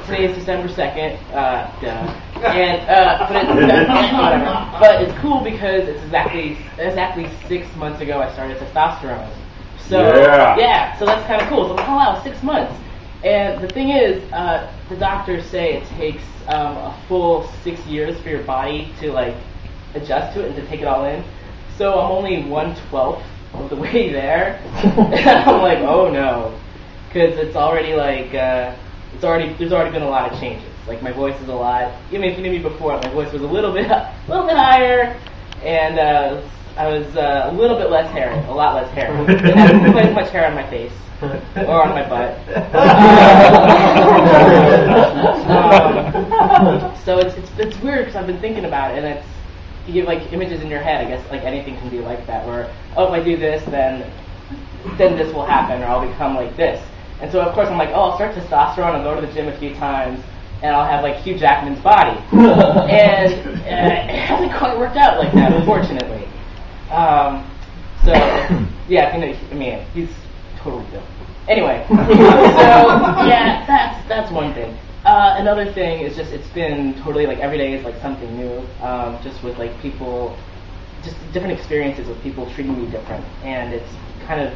today is December 2nd, and whatever. But it's cool because it's exactly 6 months ago I started testosterone. So yeah, so that's kind of cool. So oh wow, 6 months. And the thing is, the doctors say it takes a full 6 years for your body to like adjust to it and to take it all in. So I'm only 1/12 of the way there, and I'm like, oh no, because it's already like there's already been a lot of changes. Like my voice is a lot. Even if you knew me before, my voice was a little bit higher, and I was a little bit less hairy, a lot less hair. I didn't have quite as much hair on my face or on my butt. So it's weird because I've been thinking about it, and it's you get like images in your head. I guess like anything can be like that. Where oh, if I do this, then this will happen, or I'll become like this. And so of course I'm like, oh, I'll start testosterone. I'll go to the gym a few times, and I'll have like Hugh Jackman's body. And it hasn't quite worked out like that, unfortunately. So yeah, I mean he's totally dope. Anyway, so yeah, that's one thing. Another thing is just it's been totally like every day is like something new. Just with like people, just different experiences with people treating me different, and it's kind of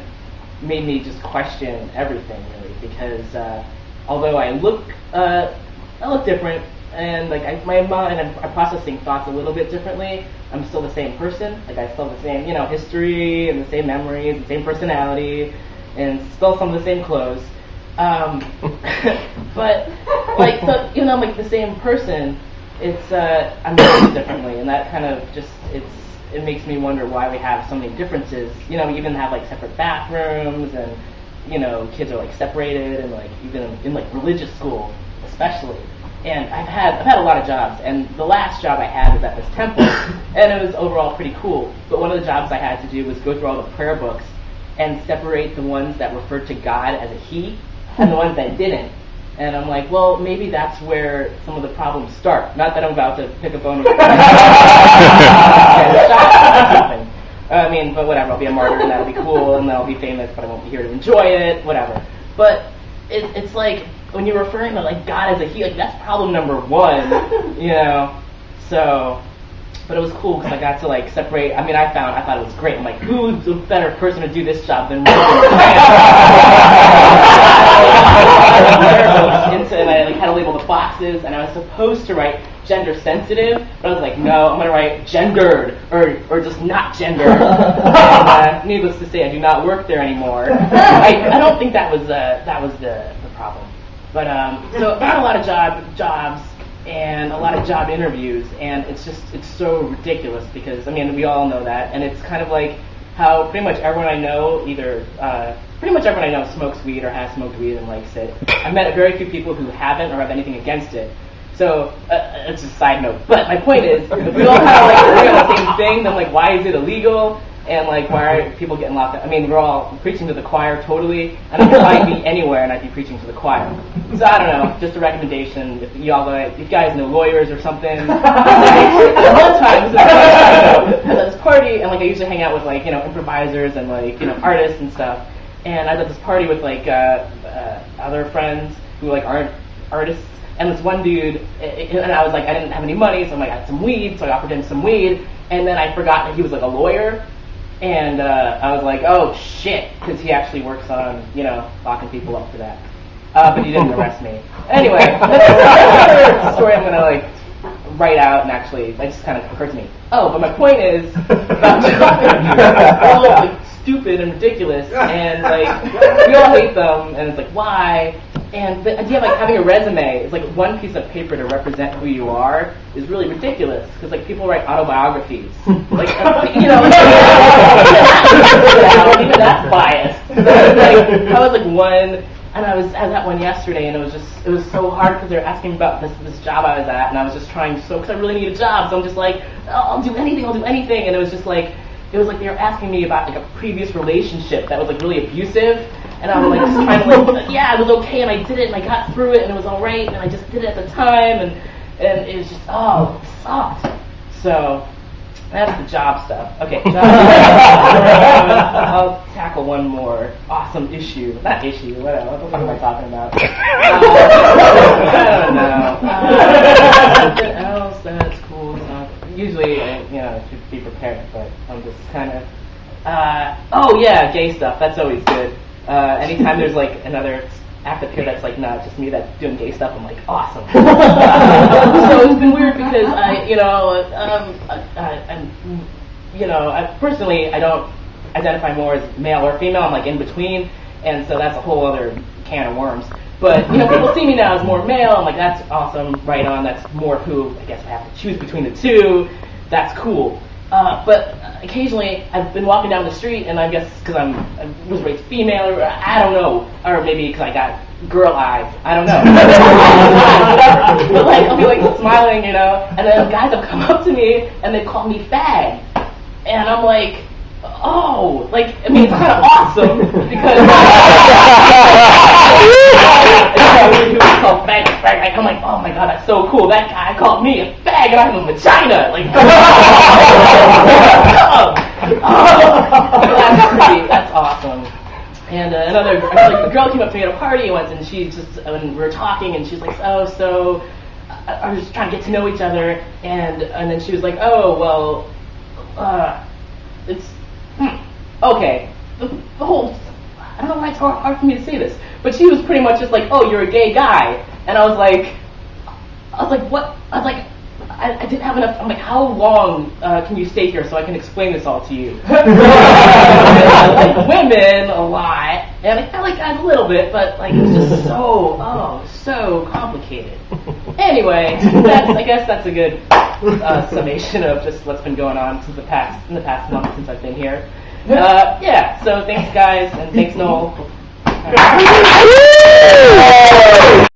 made me just question everything really because although I look different and like my mind I'm processing thoughts a little bit differently, I'm still the same person. Like I still have the same history and the same memories, the same personality, and still some of the same clothes. But like so, even though I'm like the same person, it's I'm raised differently, and that kind of just it makes me wonder why we have so many differences. We even have like separate bathrooms, and kids are like separated, and like even in like religious school especially. And I've had a lot of jobs, and the last job I had was at this temple, and it was overall pretty cool. But one of the jobs I had to do was go through all the prayer books and separate the ones that referred to God as a he and the ones that didn't. And I'm like, well, maybe that's where some of the problems start. Not that I'm about to pick a bone with I mean, but whatever, I'll be a martyr and that'll be cool, and then I'll be famous, but I won't be here to enjoy it, whatever. But it's like, when you're referring to like God as a he, like that's problem number one, So, but it was cool because I got to like separate. I mean, I thought it was great. I'm like, who's a better person to do this job than me? And I like had to label the boxes, and I was supposed to write gender sensitive, but I was like, no, I'm gonna write gendered or just not gendered. And needless to say, I do not work there anymore. I don't think that was the problem. But so I've had a lot of jobs and a lot of job interviews, and it's so ridiculous because I mean we all know that, and it's kind of like how pretty much everyone I know smokes weed or has smoked weed and likes it. I've met very few people who haven't or have anything against it. So it's a side note. But my point is, if we all kind of like agree on the same thing, then like why is it illegal? And like, why are people getting locked up? I mean, we're all preaching to the choir totally, and I could probably be anywhere and I'd be preaching to the choir. So I don't know, just a recommendation. If you guys know lawyers or something. One time, I was at this party, and like I usually hang out with like improvisers and like artists and stuff. And I was at this party with like other friends who like aren't artists. And this one dude, and I was like, I didn't have any money, so I'm like, I had some weed, so I offered him some weed. And then I forgot that he was like a lawyer. And I was like, oh shit, because he actually works on, locking people up for that. But he didn't arrest me. Anyway, that's a story I'm going to like write out, and actually, that just kind of occurred to me. Oh, but my point is, all like stupid and ridiculous, and like, we all hate them, and it's like, why? And the idea of like having a resume is like one piece of paper to represent who you are is really ridiculous because like people write autobiographies, like even that's biased. Like I was like one, and I was at one yesterday, and it was so hard because they were asking me about this job I was at, and I was just trying because I really need a job, so I'm just like I'll do anything, and it was just like. It was like they were asking me about like a previous relationship that was like really abusive, and I was like just trying to like yeah, it was okay, and I did it, and I got through it, and it was all right, and I just did it at the time, and it was just it sucked. So That's the job stuff. Okay, job stuff. I'll tackle one more awesome issue. Not issue, whatever. What the fuck am I talking about? I don't know. Something else that's cool. Usually, I should be prepared, but I'm just kind of... oh yeah, gay stuff. That's always good. Anytime there's like another act up here that's like not just me that's doing gay stuff, I'm like, awesome. So it's been weird because personally I don't identify more as male or female. I'm like in between, and so that's a whole other can of worms. But people see me now as more male. I'm like, that's awesome, right on. That's more who I guess I have to choose between the two. That's cool. But occasionally I've been walking down the street, and I guess because I was raised female, or I don't know, or maybe because I got girl eyes, I don't know. But like I'll be like smiling, and then guys have come up to me and they call me fag, and I'm like, oh, like I mean it's kind of awesome because I'm like, oh my god, that's so cool. That guy called me a fag and I have a vagina. Like, that's awesome. And another girl came up to me at a party once, and when we were talking, and she's like, I was just trying to get to know each other, and then she was like, oh well, it's okay. The whole, I don't know why it's hard for me to say this, but she was pretty much just like, oh, you're a gay guy, and I was like, what? I was like, I didn't have enough. I'm like, how long can you stay here so I can explain this all to you? I like women a lot, and I like guys a little bit, but like it's just so complicated. Anyway, I guess that's a good summation of just what's been going on in the past month since I've been here. So thanks guys, and thanks Noel.